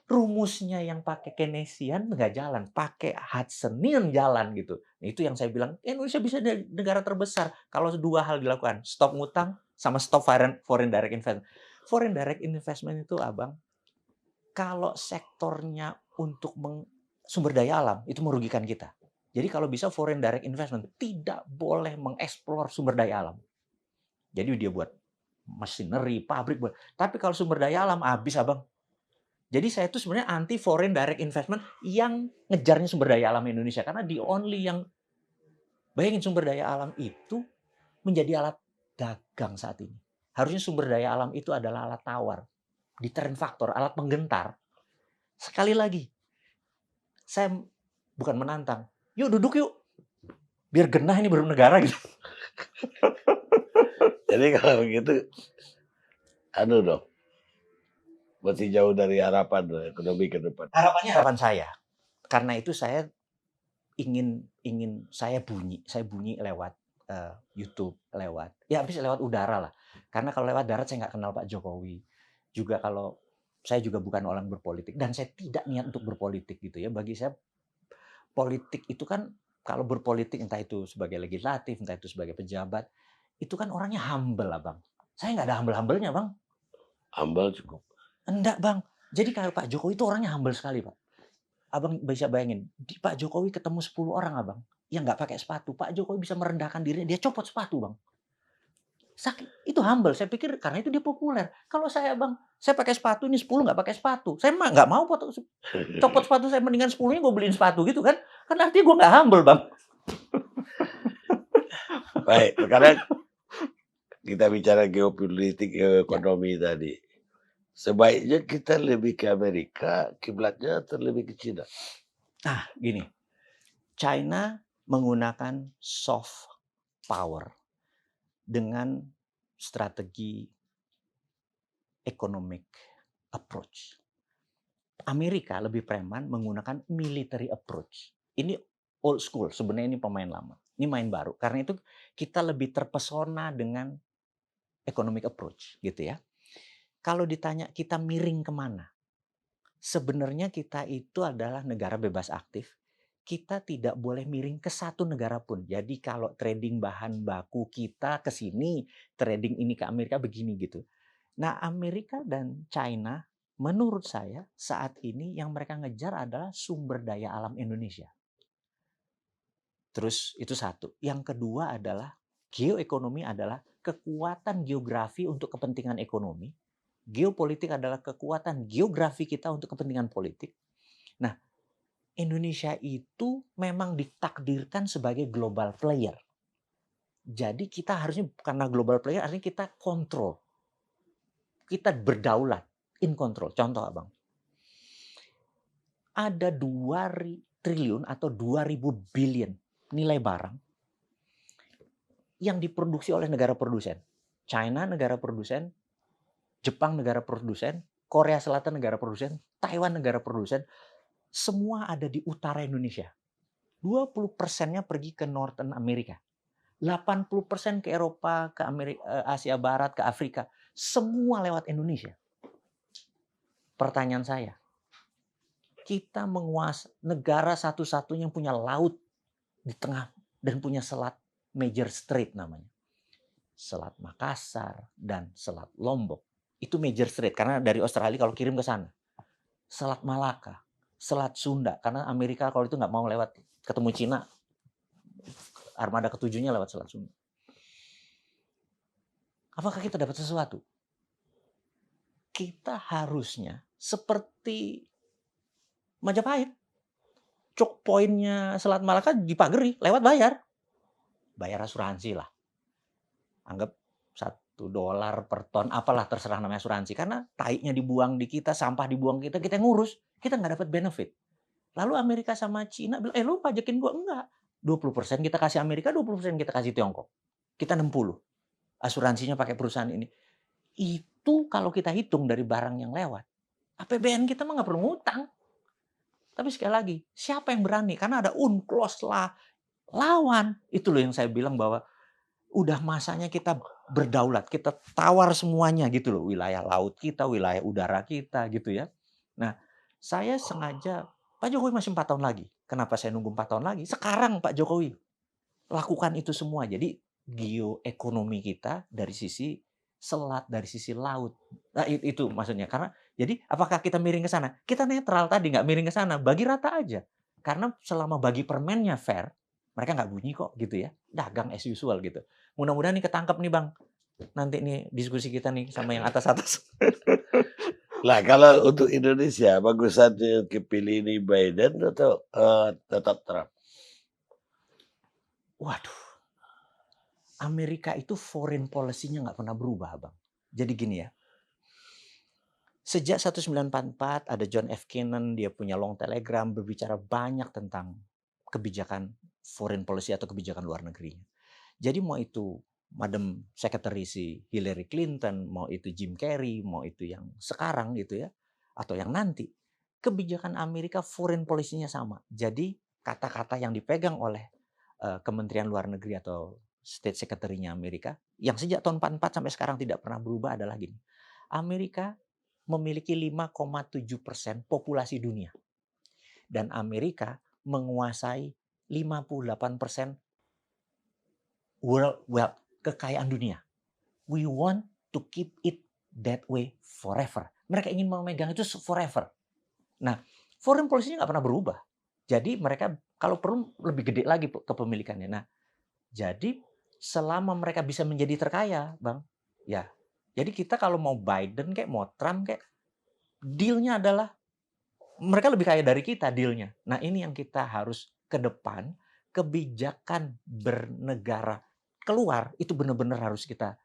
B: rumusnya yang pakai Keynesian nggak jalan, pakai Hudsonian jalan gitu. Nah, itu yang saya bilang Indonesia bisa jadi negara terbesar kalau dua hal dilakukan, stop ngutang sama stop foreign direct investment. Foreign direct investment itu abang, kalau sektornya untuk sumber daya alam itu merugikan kita. Jadi kalau bisa foreign direct investment tidak boleh mengeksplor sumber daya alam. Jadi dia buat machinery, pabrik, tapi kalau sumber daya alam habis abang. Jadi saya itu sebenarnya anti foreign direct investment yang ngejarnya sumber daya alam Indonesia. Karena the only yang, bayangin sumber daya alam itu menjadi alat dagang saat ini. Harusnya sumber daya alam itu adalah alat tawar, deterrent factor, alat penggentar. Sekali lagi, saya bukan menantang. Yuk duduk yuk, biar genah ini baru negara gitu.
A: Jadi kalau begitu, dong, masih jauh dari harapan ekonomi ke depan.
B: Harapannya harapan saya. Karena itu saya ingin saya bunyi lewat YouTube, habis lewat udara lah. Karena kalau lewat darat saya nggak kenal Pak Jokowi. Juga kalau saya juga bukan orang berpolitik dan saya tidak niat untuk berpolitik gitu ya. Bagi saya politik itu kan kalau berpolitik entah itu sebagai legislatif, entah itu sebagai pejabat, itu kan orangnya humble lah bang. Saya nggak ada humble-humblenya bang.
A: Humble cukup.
B: Enggak bang. Jadi kalau Pak Jokowi itu orangnya humble sekali pak. Abang bisa bayangin, Pak Jokowi ketemu 10 orang abang yang nggak pakai sepatu. Pak Jokowi bisa merendahkan dirinya, dia copot sepatu bang. Itu humble, saya pikir karena itu dia populer. Kalau saya bang, saya pakai sepatu, ini 10 nggak pakai sepatu. Saya mah nggak mau copot sepatu, saya mendingan 10-nya gue beliin sepatu gitu kan. Kan artinya gue nggak humble bang.
A: Baik, sekarang kita bicara geopolitik, geoekonomi tadi. Sebaiknya kita lebih ke Amerika, kiblatnya terlebih ke Cina.
B: Nah, gini. China menggunakan soft power dengan strategi economic approach. Amerika lebih preman menggunakan military approach. Ini old school, sebenarnya ini pemain lama. Ini main baru. Karena itu kita lebih terpesona dengan economic approach gitu ya. Kalau ditanya kita miring kemana? Sebenarnya kita itu adalah negara bebas aktif. Kita tidak boleh miring ke satu negara pun. Jadi kalau trading bahan baku kita ke sini, trading ini ke Amerika begini gitu. Nah, Amerika dan China menurut saya saat ini yang mereka ngejar adalah sumber daya alam Indonesia. Terus itu satu. Yang kedua adalah geoekonomi adalah kekuatan geografi untuk kepentingan ekonomi. Geopolitik adalah kekuatan geografi kita untuk kepentingan politik. Nah, Indonesia itu memang ditakdirkan sebagai global player. Jadi kita harusnya karena global player artinya kita kontrol. Kita berdaulat, in control. Contoh abang. Ada 2 triliun atau 2.000 billion nilai barang yang diproduksi oleh negara produsen. China negara produsen, Jepang negara produsen, Korea Selatan negara produsen, Taiwan negara produsen, semua ada di utara Indonesia. 20%-nya pergi ke Northern America. 80% ke Eropa, ke Asia Barat, ke Afrika. Semua lewat Indonesia. Pertanyaan saya, kita menguasai negara satu-satunya yang punya laut di tengah dan punya selat major strait namanya. Selat Makassar dan Selat Lombok. Itu major strait karena dari Australia kalau kirim ke sana. Selat Malaka, Selat Sunda karena Amerika kalau itu nggak mau lewat ketemu Cina, armada ketujuhnya lewat Selat Sunda. Apakah kita dapat sesuatu? Kita harusnya seperti Majapahit. Choke pointnya Selat Malaka dipageri lewat bayar. Bayar asuransi lah. Anggap $1 per ton, apalah terserah namanya asuransi. Karena taiknya dibuang di kita, sampah dibuang kita ngurus. Kita nggak dapat benefit. Lalu Amerika sama Cina bilang, lu pajakin gua. Enggak. 20% kita kasih Amerika, 20% kita kasih Tiongkok. Kita 60. Asuransinya pakai perusahaan ini. Itu kalau kita hitung dari barang yang lewat. APBN kita mah nggak perlu ngutang. Tapi sekali lagi, siapa yang berani? Karena ada UNCLOS lah. Lawan. Itu loh yang saya bilang bahwa udah masanya kita berdaulat, kita tawar semuanya gitu loh, wilayah laut kita, wilayah udara kita gitu ya. Nah, Saya sengaja, Pak Jokowi masih 4 tahun lagi. Kenapa saya nunggu 4 tahun lagi? Sekarang Pak Jokowi lakukan itu semua. Jadi geoekonomi kita dari sisi selat, dari sisi laut. Nah, itu maksudnya. Karena jadi apakah kita miring ke sana? Kita netral tadi, nggak miring ke sana. Bagi rata aja. Karena selama bagi permennya fair, mereka nggak bunyi kok gitu ya. Dagang as usual gitu. Mudah-mudahan nih ketangkep nih Bang. Nanti nih diskusi kita nih sama yang atas-atas.
A: Lah kalau untuk Indonesia, bagusan kepilih ini Biden atau tetap Trump?
B: Waduh, Amerika itu foreign policy-nya nggak pernah berubah, Bang. Jadi gini ya, sejak 1944 ada John F. Kennedy, dia punya long telegram berbicara banyak tentang kebijakan foreign policy atau kebijakan luar negeri. Jadi mau itu Madam Secretary si Hillary Clinton, mau itu Jim Carrey, mau itu yang sekarang gitu ya, atau yang nanti, kebijakan Amerika foreign policy-nya sama. Jadi kata-kata yang dipegang oleh Kementerian Luar Negeri atau State Secretary-nya Amerika, yang sejak tahun 44 sampai sekarang tidak pernah berubah adalah gini. Amerika memiliki 5,7% populasi dunia. Dan Amerika menguasai 58% world wealth, kekayaan dunia. We want to keep it that way forever. Mereka ingin memegang itu forever. Nah, foreign policy nggak pernah berubah. Jadi mereka kalau perlu lebih gede lagi kepemilikannya. Nah, jadi selama mereka bisa menjadi terkaya, Bang, ya. Jadi kita kalau mau Biden kayak mau Trump kayak deal-nya adalah mereka lebih kaya dari kita deal-nya. Nah, ini yang kita harus ke depan, kebijakan bernegara keluar itu benar-benar harus kita,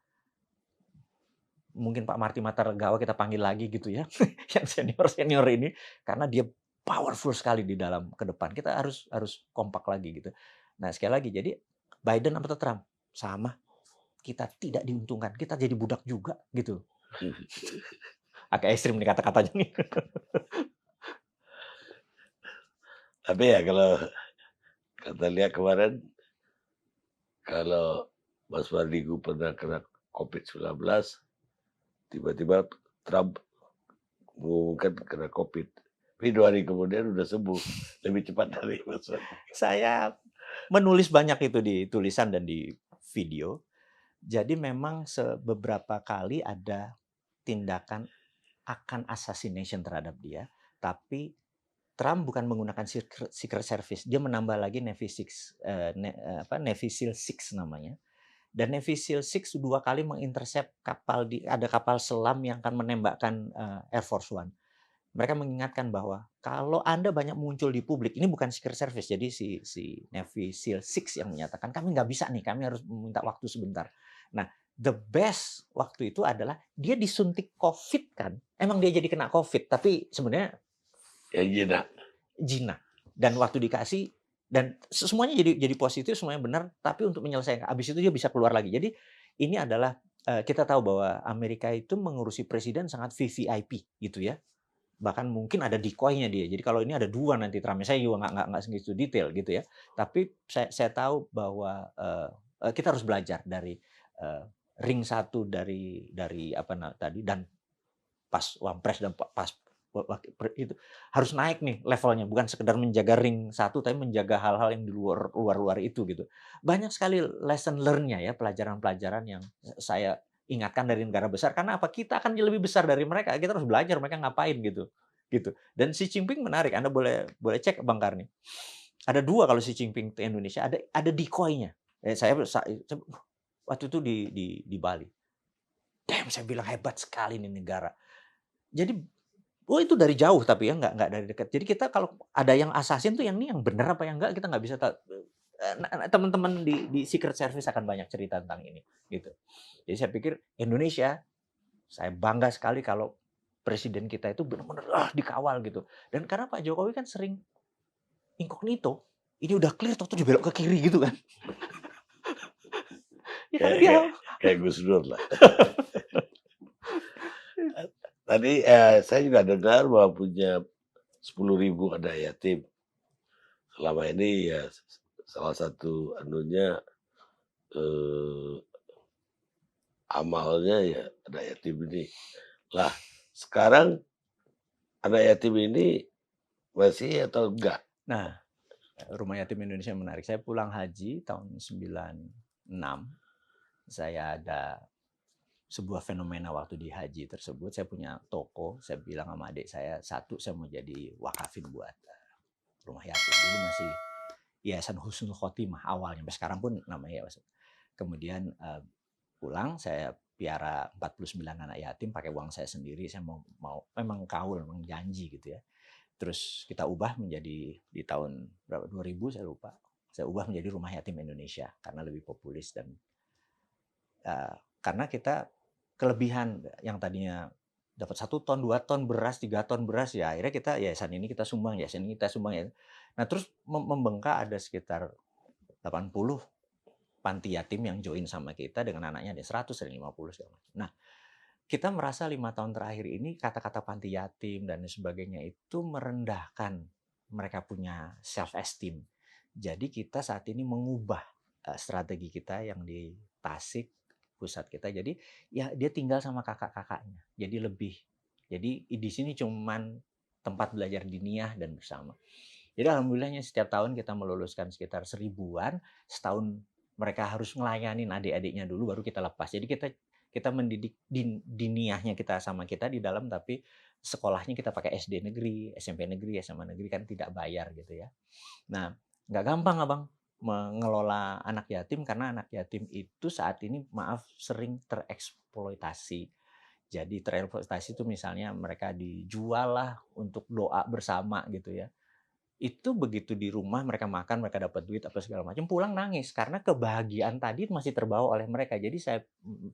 B: mungkin Pak Marty Mattargawa kita panggil lagi gitu ya, yang senior-senior ini, karena dia powerful sekali di dalam ke depan. Kita harus kompak lagi gitu. Nah, sekali lagi, jadi Biden atau Trump sama, kita tidak diuntungkan, kita jadi budak juga gitu. Agak ekstrim nih kata-katanya nih.
A: Tapi ya kalau kata lihat kemarin, kalau Mas Mardigu pernah kena COVID-19, tiba-tiba Trump mengumumkan kena COVID. Tapi 2 hari kemudian udah sembuh, lebih cepat dari Mas Mardigu.
B: Saya menulis banyak itu di tulisan dan di video. Jadi memang beberapa kali ada tindakan akan assassination terhadap dia, tapi Trump bukan menggunakan secret service, dia menambah lagi Navy SEAL 6 namanya. Dan Navy SEAL 6 2 kali mengintercept ada kapal selam yang akan menembakkan Air Force One. Mereka mengingatkan bahwa kalau Anda banyak muncul di publik, ini bukan secret service, jadi si Navy SEAL 6 yang menyatakan kami nggak bisa nih, kami harus meminta waktu sebentar. Nah, the best waktu itu adalah dia disuntik COVID kan, emang dia jadi kena COVID, tapi sebenarnya
A: Ya jinak.
B: jinak. Dan waktu dikasih dan semuanya jadi positif, semuanya benar, tapi untuk menyelesaikan habis itu dia bisa keluar lagi. Jadi ini adalah kita tahu bahwa Amerika itu mengurusi presiden sangat VVIP gitu ya. Bahkan mungkin ada decoy-nya dia. Jadi kalau ini ada 2 nanti Trump, saya juga nggak segitu detail gitu ya. Tapi saya tahu bahwa kita harus belajar dari ring 1 dari apa tadi, dan pas Wampres dan pas itu harus naik nih levelnya, bukan sekedar menjaga ring 1 tapi menjaga hal-hal yang di luar itu gitu. Banyak sekali lesson learn-nya ya, pelajaran-pelajaran yang saya ingatkan dari negara besar, karena apa? Kita akan lebih besar dari mereka, kita harus belajar mereka ngapain gitu. Gitu. Dan Xi Jinping menarik, Anda boleh cek Bang Karni. Ada 2 kalau Xi Jinping ke Indonesia, ada decoy-nya. Saya waktu itu di Bali. Damn, saya bilang hebat sekali nih negara. Jadi itu dari jauh tapi ya, nggak dari dekat. Jadi kita kalau ada yang assassin tuh yang ini yang benar apa yang enggak kita nggak bisa tahu. Teman-teman di Secret Service akan banyak cerita tentang ini gitu. Jadi saya pikir Indonesia, saya bangga sekali kalau presiden kita itu benar-benar dikawal gitu. Dan karena Pak Jokowi kan sering incognito, ini udah clear tuh dibelok ke kiri gitu kan. Ya karena dia
A: Kayak Gus Dur lah. Tadi saya juga dengar bahwa punya 10.000 anak yatim. Selama ini ya salah satu anunya amalnya ya anak yatim ini. Lah sekarang anak yatim ini masih atau enggak?
B: Nah, Rumah Yatim Indonesia menarik. Saya pulang haji tahun 96. Saya ada sebuah fenomena waktu di haji tersebut. Saya punya toko. Saya bilang sama adik saya, satu saya mau jadi wakafin buat rumah yatim. Dulu masih Yayasan Husnul Khotimah awalnya. Sampai sekarang pun namanya Yayasan. Kemudian pulang, saya piara 49 anak yatim pakai uang saya sendiri. Saya mau memang kaul, memang janji gitu ya. Terus kita ubah menjadi di tahun berapa 2000 saya lupa. Saya ubah menjadi Rumah Yatim Indonesia karena lebih populis dan karena kita kelebihan yang tadinya dapat 1 ton, 2 ton beras, 3 ton beras ya akhirnya kita yayasan ini kita sumbang ya. Nah terus membengkak ada sekitar 80 panti yatim yang join sama kita dengan anaknya ada 100, ada 50 segala macam. Nah kita merasa 5 tahun terakhir ini kata-kata panti yatim dan sebagainya itu merendahkan mereka punya self esteem. Jadi kita saat ini mengubah strategi kita yang di Tasik pusat kita. Jadi ya dia tinggal sama kakak-kakaknya. Jadi di sini cuman tempat belajar diniyah dan bersama. Jadi alhamdulillahnya setiap tahun kita meluluskan sekitar 1000-an. Setahun mereka harus ngelayanin adik-adiknya dulu baru kita lepas. Jadi kita mendidik diniyahnya kita sama kita di dalam, tapi sekolahnya kita pakai SD negeri, SMP negeri, SMA negeri kan tidak bayar gitu ya. Nah, nggak gampang abang mengelola anak yatim karena anak yatim itu saat ini maaf sering tereksploitasi. Jadi tereksploitasi itu misalnya mereka dijual lah untuk doa bersama gitu ya. Itu begitu di rumah mereka makan, mereka dapat duit apa segala macam, pulang nangis karena kebahagiaan tadi masih terbawa oleh mereka. Jadi saya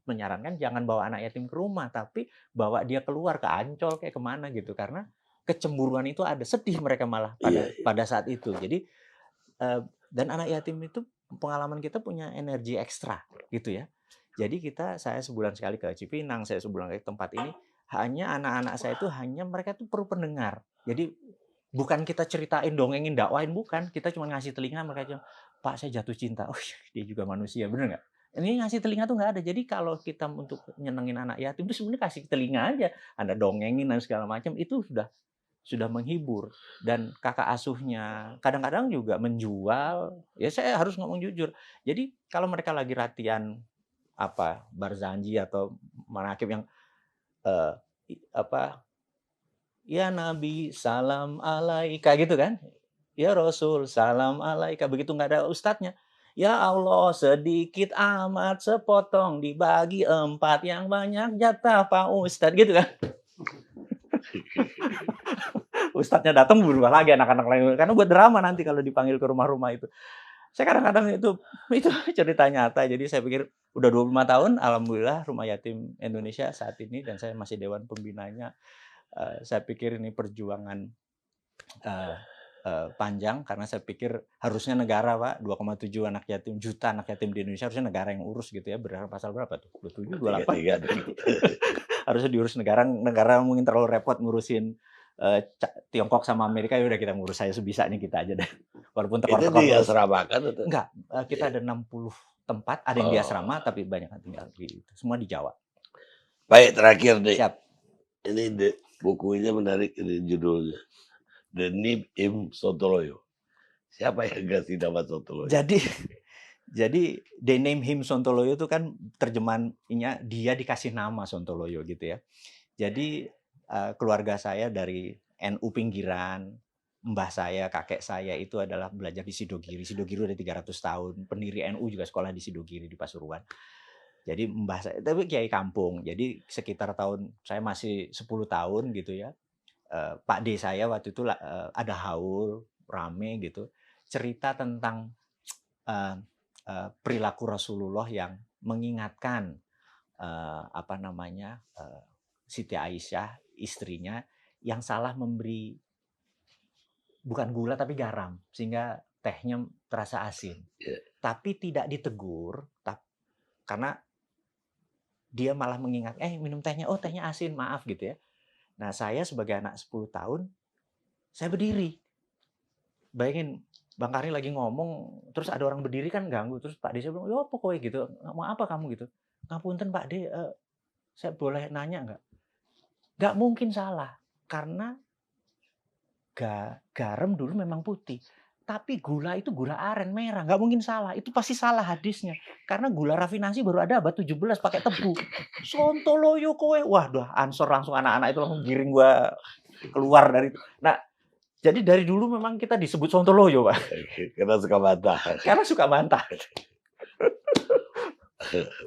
B: menyarankan jangan bawa anak yatim ke rumah, tapi bawa dia keluar ke Ancol kayak kemana gitu karena kecemburuan itu ada, sedih mereka malah
A: Iya,
B: pada saat itu. Jadi dan anak yatim itu pengalaman kita punya energi ekstra gitu ya. Jadi saya sebulan sekali ke Cipinang, saya sebulan ke tempat ini, hanya anak-anak saya itu hanya mereka itu perlu pendengar. Jadi bukan kita ceritain, dongengin, dakwain, bukan. Kita cuma ngasih telinga, mereka cuma, Pak saya jatuh cinta. Oh dia juga manusia, bener nggak? Ini ngasih telinga tuh nggak ada. Jadi kalau kita untuk nyenengin anak yatim itu sebenarnya kasih telinga aja. Anda dongengin dan segala macam itu sudah menghibur. Dan kakak asuhnya kadang-kadang juga menjual. Ya saya harus ngomong jujur. Jadi kalau mereka lagi latihan Barzanji atau manakib yang eh, ya Nabi salam alaika gitu kan, ya Rasul salam alaika, begitu nggak ada ustadznya, ya Allah sedikit amat sepotong dibagi 4 yang banyak jatah Pak Ustadz gitu kan. Ustadznya datang berubah lagi anak-anak lain karena buat drama nanti kalau dipanggil ke rumah-rumah itu. Saya kadang-kadang itu cerita nyata. Jadi saya pikir udah 25 tahun alhamdulillah Rumah Yatim Indonesia saat ini dan saya masih dewan pembinanya. Saya pikir ini perjuangan panjang karena saya pikir harusnya negara Pak 2,7 juta anak yatim di Indonesia harusnya negara yang urus gitu ya, berdasarkan pasal berapa tuh 27 28 harusnya diurus negara mungkin terlalu repot ngurusin Tiongkok sama Amerika, ya udah kita ngurus saya sebisanya kita aja deh. Walaupun
A: itu
B: tekor-tekor
A: di
B: terus.
A: asrama kan?
B: Enggak, kita ada 60 tempat, ada yang di asrama tapi banyak yang tinggal di semua di Jawa.
A: Baik, terakhir deh.
B: Siap.
A: Ini bukunya menarik, ini judulnya The Nib Im Sontoloyo. Siapa yang kasih nama Sontoloyo?
B: Jadi they name him Sontoloyo itu kan terjemahannya dia dikasih nama Sontoloyo gitu ya. Jadi keluarga saya dari NU pinggiran, mbah saya, kakek saya itu adalah belajar di Sidogiri. Sidogiri udah 300 tahun. Pendiri NU juga sekolah di Sidogiri di Pasuruan. Jadi mbah saya tapi kiai kampung. Jadi sekitar saya masih 10 tahun gitu ya. Pak D saya waktu itu ada haul rame gitu. Cerita tentang perilaku Rasulullah yang mengingatkan Siti Aisyah istrinya yang salah memberi bukan gula tapi garam sehingga tehnya terasa asin. Tapi tidak ditegur karena dia malah mengingat minum tehnya, oh tehnya asin, maaf gitu ya. Nah, saya sebagai anak 10 tahun saya berdiri. Bayangin Bang Karni lagi ngomong, terus ada orang berdiri kan ganggu, terus Pak D saya bilang, "Yo pokoknya gitu, mau apa kamu gitu?" "Ngapunten Pak D, saya boleh nanya nggak?" Nggak mungkin salah, karena garam dulu memang putih. Tapi gula itu gula aren merah, nggak mungkin salah. Itu pasti salah hadisnya. Karena gula rafinasi baru ada abad 17 pakai tebu. Sontoloyo kowe. Waduh, ansor langsung anak-anak itu langsung giring gua keluar dari. Nah, jadi dari dulu memang kita disebut sontoloyo, Pak.
A: Karena suka bantah.
B: Karena suka bantah.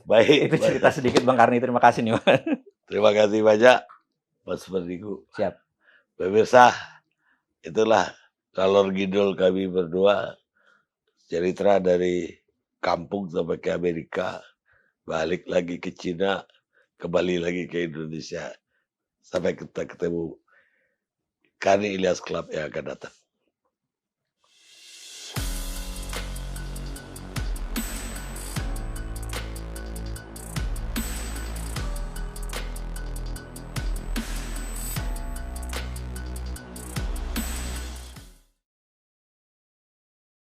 A: Baik.
B: Itu cerita sedikit Bang Karni. Terima kasih nih, Pak.
A: Terima kasih banyak, Mas Perdiku.
B: Siap.
A: Pemirsa, itulah kalor ngidul kami berdua. Cerita dari kampung sampai ke Amerika, balik lagi ke Cina, kembali lagi ke Indonesia. Sampai kita ketemu Karni Ilyas Club yang akan datang.